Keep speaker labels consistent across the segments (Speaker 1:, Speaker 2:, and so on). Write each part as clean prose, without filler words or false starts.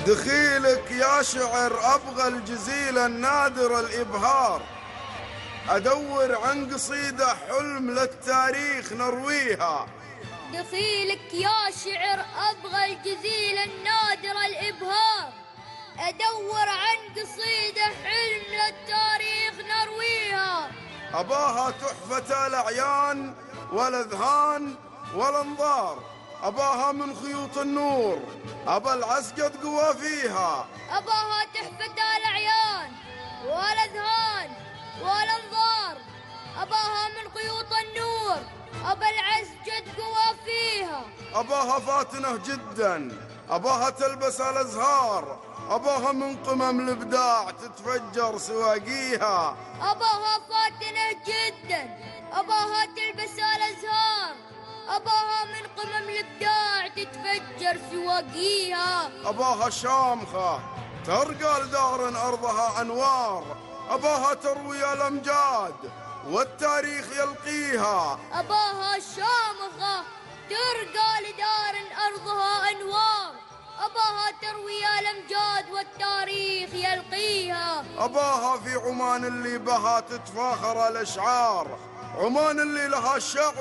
Speaker 1: دخيلك يا شعر أبغى الجزيل النادر الإبهار، أدور عن قصيدة حلم للتاريخ نرويها.
Speaker 2: دخيلك يا شعر أبغى الجزيل النادر الإبهار، أدور عن قصيدة حلم للتاريخ نرويها.
Speaker 1: أباها تحفة الأعيان والأذهان والأنظار، أباها من خيوط النور، أبا العسقد قوى فيها.
Speaker 2: أباها تحفة الأعيان والأذهان والأنظار، أباها من خيوط النور، أبا العسقد قوى فيها.
Speaker 1: أباها فاتنة جدا، أباها تلبس الأزهار، أباها من قمم الإبداع تتفجر سواقيها.
Speaker 2: أباها فاتنة جدا، أباها تلبس الأزهار، أباها من قمم الإبداع تتفجر سواقيها.
Speaker 1: أباها شامخة ترقى لدار أرضها أنوار، أباها تروي الأمجاد والتاريخ يلقيها.
Speaker 2: أباها شامخة ترقى لدار أرضها أنوار، أباها تروي الأمجاد والتاريخ يلقيها.
Speaker 1: أباها في عمان اللي بها تتفاخر الأشعار، عمان اللي لها شعب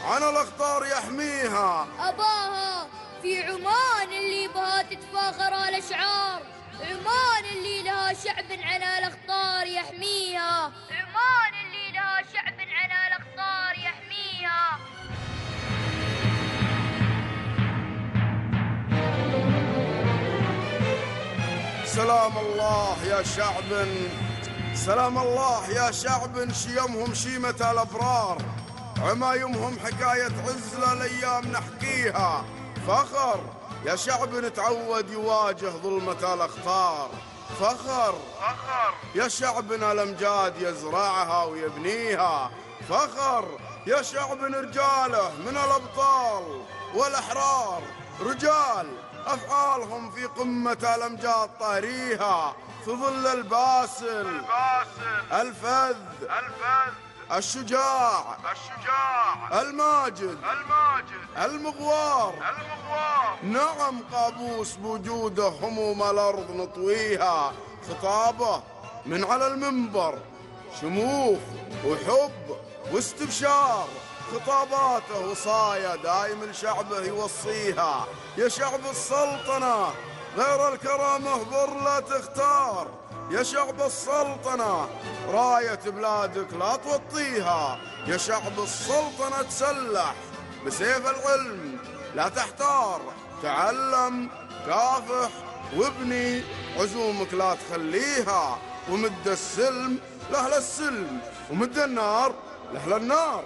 Speaker 1: عن الأخطار يحميها.
Speaker 2: أباها في عمان اللي بها تتفاخر الأشعار، عمان اللي لها شعب على الأخطار يحميها. عمان اللي لها شعب على الأخطار يحميها.
Speaker 1: سلام الله يا شعب، سلام الله يا شعب شيمهم شيمة الأبرار، عمايمهم حكاية عز للأيام نحكيها. فخر يا شعب نتعود يواجه ظلمة الأخطار، فخر يا شعبنا الأمجاد يزرعها ويبنيها. فخر يا شعب رجاله من الأبطال والأحرار، رجال أفعالهم في قمة الأمجاد طاريها، في ظل الباسل الفذ الشجاع الماجد المغوار. نعم قابوس بوجوده هموم الأرض نطويها، خطابه من على المنبر شموخ وحب واستبشار، خطاباته وصايا دايم لشعبه يوصيها. يا شعب السلطنة غير الكرامة بر لا تختار، يا شعب السلطنة راية بلادك لا توطيها. يا شعب السلطنة تسلح بسيف العلم لا تحتار، تعلم كافح وابني عزومك لا تخليها، ومد السلم لأهل السلم ومد النار لأهل النار.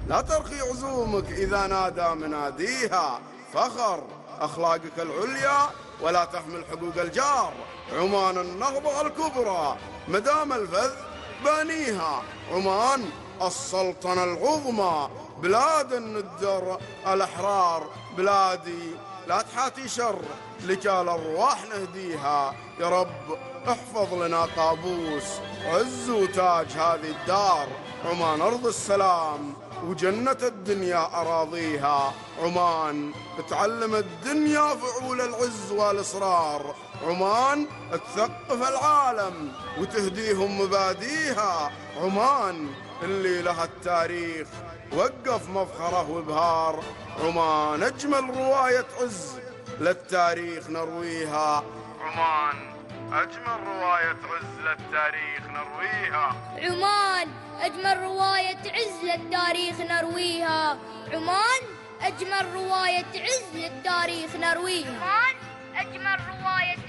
Speaker 1: لا ترخي عزومك إذا نادى مناديها، فخر أخلاقك العليا ولا تحمل حقوق الجار. عمان النهضة الكبرى مدام الفذ بانيها، عمان السلطنة العظمى بلاد الندر الأحرار. بلادي لا تحاتي شر لك الأرواح نهديها. يا رب احفظ لنا قابوس عز وتاج هذه الدار، عمان أرض السلام وجنة الدنيا أراضيها. عمان تعلم الدنيا فعول العز والإصرار، عمان تثقف العالم وتهديهم مباديها. عمان اللي لها التاريخ وقف مفخره وابهار، عمان أجمل رواية عز للتاريخ نرويها. عمان أجمل رواية عز للتاريخ نرويها.
Speaker 2: عمان أجمل رواية عز للتاريخ نرويها. عمان أجمل رواية عز للتاريخ نرويها. عمان أجمل رواية